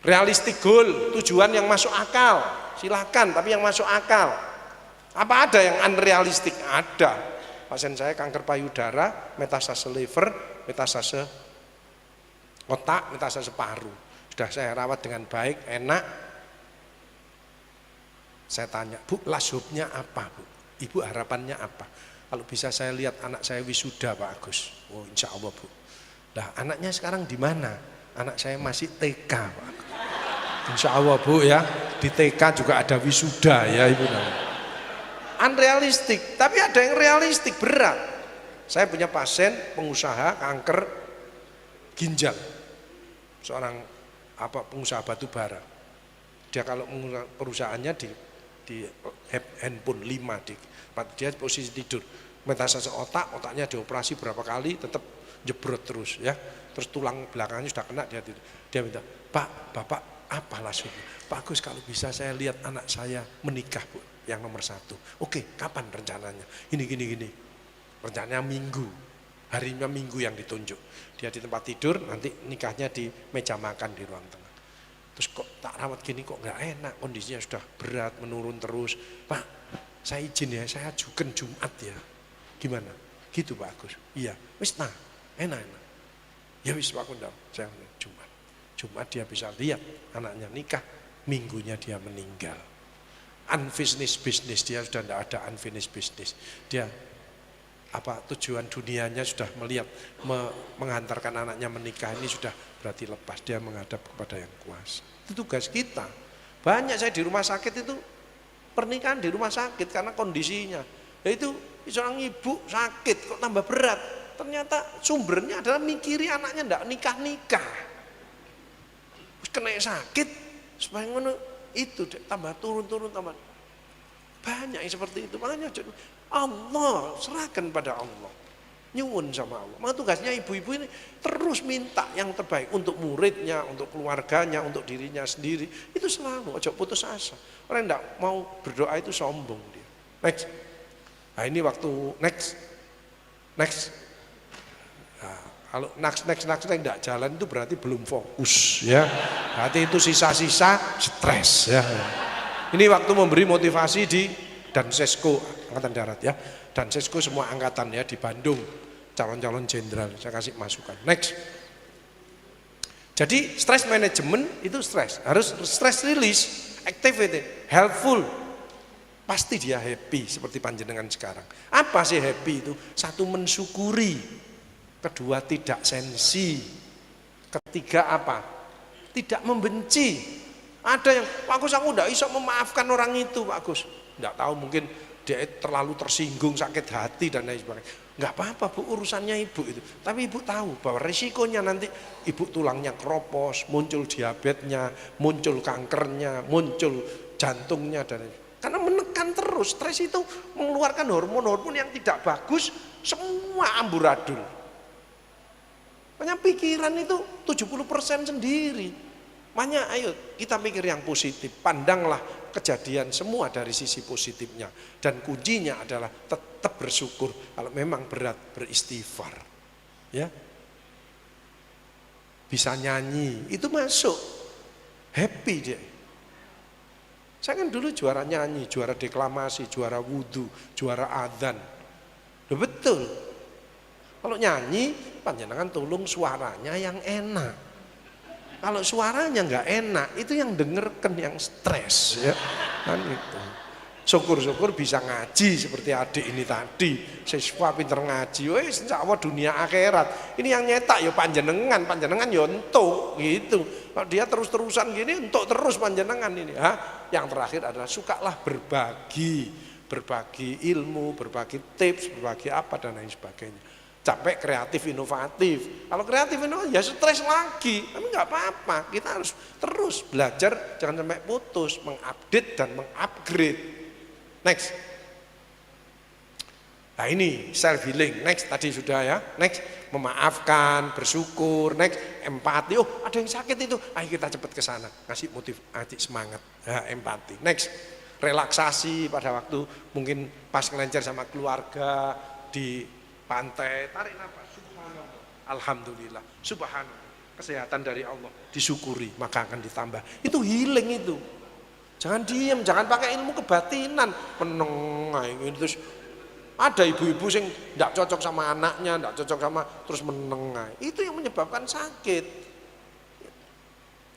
Realistic goal, tujuan yang masuk akal, silakan, tapi yang masuk akal. Apa ada yang unrealistic? Ada. Pasien saya kanker payudara, metastase liver, metastase otak, metastase paru. Sudah saya rawat dengan baik, enak. Saya tanya, Bu, last hope-nya apa, Bu? Ibu harapannya apa? Kalau bisa saya lihat anak saya wisuda, Pak Agus. Oh, insya Allah, Bu. Nah, anaknya sekarang di mana? Anak saya masih TK, Pak Agus. Insya Allah, Bu, ya. Di TK juga ada wisuda, ya, Ibu. Unrealistik, tapi ada yang realistik, berat. Saya punya pasien pengusaha kanker ginjal, seorang pengusaha batu bara. Dia kalau perusahaannya di handphone 5, dia posisi tidur, metastase otaknya dioperasi berapa kali tetap jebrot terus, ya. Terus tulang belakangnya sudah kena, dia minta, Pak, Bapak apa maksudnya? Pak Agus, kalau bisa saya lihat anak saya menikah, Bu, yang nomor 1. Oke, kapan rencananya? Gini. Rencananya minggu, harinya minggu yang ditunjuk. Dia di tempat tidur, nanti nikahnya di meja makan di ruang tengah. Terus kok tak rawat gini kok nggak enak, kondisinya sudah berat, menurun terus. Pak, saya izin ya, saya ajukan Jumat ya. Gimana? Gitu Pak Agus. Iya, wis enak. Ya wis Pak Kundal, saya Jumat dia bisa lihat anaknya nikah, minggunya dia meninggal. Unfinished business, dia sudah tidak ada unfinished business. Dia tujuan dunianya sudah melihat menghantarkan anaknya menikah, ini sudah berarti lepas, dia menghadap kepada yang kuasa. Itu tugas kita. Banyak saya di rumah sakit itu pernikahan di rumah sakit karena kondisinya, yaitu seorang ibu sakit kok tambah berat, ternyata sumbernya adalah mikiri anaknya tidak nikah. Kena sakit supaya ngono itu tambah turun tambah banyak yang seperti itu. Makanya Allah serahkan pada Allah, nyuwun sama Allah. Maka tugasnya ibu-ibu ini terus minta yang terbaik untuk muridnya, untuk keluarganya, untuk dirinya sendiri. Itu selalu, ojo putus asa. Orang tidak mau berdoa itu sombong dia. Next. Nah ini waktu next. Kalau next yang tidak jalan itu berarti belum fokus, ya. Berarti itu sisa-sisa stres, ya. Ini waktu memberi motivasi di Dansesko Angkatan Darat, ya. Dansesko semua angkatan, ya, di Bandung, calon-calon jenderal. Saya kasih masukan. Next. Jadi stress management itu harus stress release, activity, helpful. Pasti dia happy seperti panjenengan sekarang. Apa sih happy itu? Satu, mensyukuri. Kedua, tidak sensi. Ketiga apa? Tidak membenci. Ada yang, Pak Agus, aku tidak bisa memaafkan orang itu, Pak Agus. Tidak tahu, mungkin dia terlalu tersinggung, sakit hati dan lain sebagainya. Enggak apa-apa, Bu, urusannya ibu itu. Tapi ibu tahu bahwa risikonya nanti ibu tulangnya keropos, muncul diabetesnya, muncul kankernya, muncul jantungnya dan karena menekan terus. Stres itu mengeluarkan hormon-hormon yang tidak bagus, semua amburadul. Makanya pikiran itu 70% sendiri. Makanya ayo kita mikir yang positif, pandanglah kejadian semua dari sisi positifnya. Dan kuncinya adalah tetap bersyukur. Kalau memang berat, beristighfar, ya. Bisa nyanyi, itu masuk, happy dia. Saya kan dulu juara nyanyi, juara deklamasi, juara wudhu, juara adzan. Betul. Kalau nyanyi, panjenengan tolong suaranya yang enak. Kalau suaranya nggak enak, itu yang dengerkan yang stres, ya. Kan itu. Syukur-syukur bisa ngaji seperti adik ini tadi, siswa pinter ngaji, wes insya Allah dunia akhirat. Ini yang nyetak ya panjenengan ya entuk gitu. Kalau dia terus-terusan gini, entuk terus panjenengan ini. Yang terakhir adalah sukalah berbagi ilmu, berbagi tips, berbagi apa dan lain sebagainya. Sampai kreatif inovatif. Kalau kreatif inovatif ya stres lagi, tapi nggak apa-apa. Kita harus terus belajar, jangan sampai putus, mengupdate dan mengupgrade. Next. Nah ini self healing. Next tadi sudah, ya. Next, memaafkan, bersyukur. Next, empati. Oh ada yang sakit itu, ayo kita cepat ke sana. Kasih motivasi, semangat, ya, empati. Next, relaksasi pada waktu mungkin pas ngelencer sama keluarga di pantai, tarik nafas, subhanallah, alhamdulillah, subhanallah. kesehatan dari Allah, disyukuri maka akan ditambah. Itu healing itu. Jangan diem, jangan pakai ilmu kebatinan, meneng terus ada ibu-ibu yang tidak cocok sama anaknya, tidak cocok sama terus meneng. Itu yang menyebabkan sakit.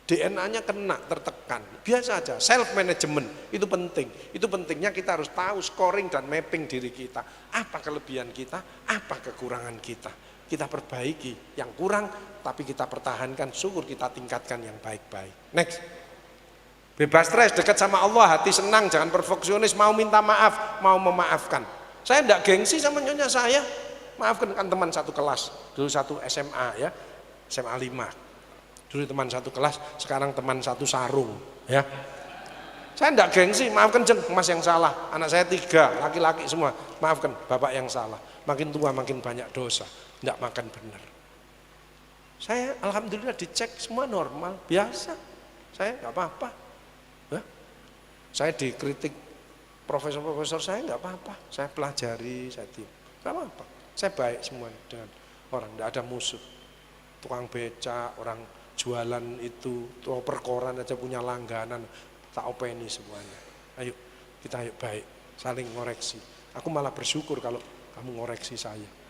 DNA-nya kena, tertekan. Biasa aja, self management itu penting. Itu pentingnya kita harus tahu scoring dan mapping diri kita. Apa kelebihan kita, apa kekurangan kita. Kita perbaiki yang kurang, tapi kita pertahankan, syukur kita tingkatkan yang baik-baik. Next. Bebas stres, dekat sama Allah, hati senang, jangan perfeksionis, mau minta maaf, mau memaafkan. Saya tidak gengsi sama nyonya saya. Maafkan kan teman satu kelas, dulu satu SMA ya, SMA 5. Dulu teman satu kelas, sekarang teman satu sarung ya. Saya tidak gengsi, maafkan jeng, mas yang salah. Anak saya 3, laki-laki semua, maafkan bapak yang salah. Makin tua makin banyak dosa, tidak makan benar. Saya alhamdulillah dicek semua normal, biasa. Saya nggak apa-apa. Ya. Saya dikritik profesor-profesor saya nggak apa-apa. Saya pelajari, saya diam, nggak apa-apa. Saya baik semua dengan orang, tidak ada musuh. Tukang beca, orang jualan itu, perkoran aja punya langganan, tak openi semuanya. Ayo, kita ayo baik, saling ngoreksi. Aku malah bersyukur kalau kamu ngoreksi saya.